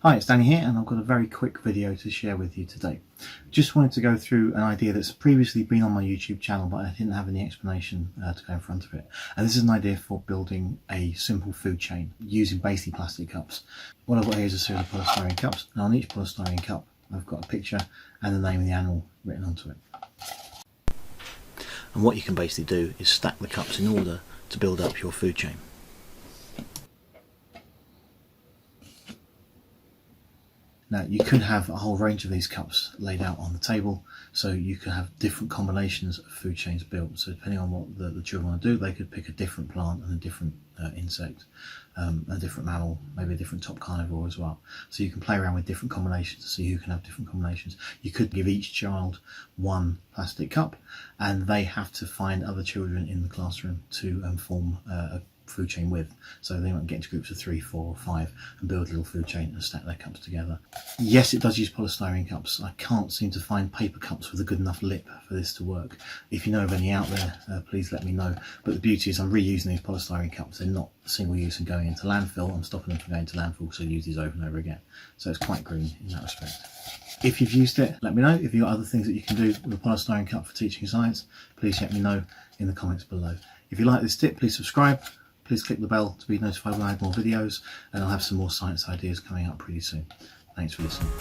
Hi, it's Danny here, and I've got a very quick video to share with you today. Just wanted to go through an idea that's previously been on my YouTube channel, but I didn't have any explanation to go in front of it. And this is an idea for building a simple food chain using basically plastic cups. What I've got here is a series of polystyrene cups, and on each polystyrene cup I've got a picture and the name of the animal written onto it. And what you can basically do is stack the cups in order to build up your food chain. Now you could have a whole range of these cups laid out on the table, so you could have different combinations of food chains built. So depending on what the children want to do, they could pick a different plant and a different insect, a different mammal, maybe a different top carnivore as well. So you can play around with different combinations to see who can have different combinations. You could give each child one plastic cup, and they have to find other children in the classroom to form a food chain with, so they might get into groups of 3, 4 or 5 and build a little food chain and stack their cups together. Yes, it does use polystyrene cups. I can't seem to find paper cups with a good enough lip for this to work. If you know of any out there, please let me know. But the beauty is I'm reusing these polystyrene cups. They're not single use and going into landfill. I'm stopping them from going to landfill, so I use these over and over again. So it's quite green in that respect. If you've used it, let me know. If you've got other things that you can do with a polystyrene cup for teaching science, please let me know in the comments below. If you like this tip, please subscribe. Please click the bell to be notified when I have more videos, and I'll have some more science ideas coming up pretty soon. Thanks for listening.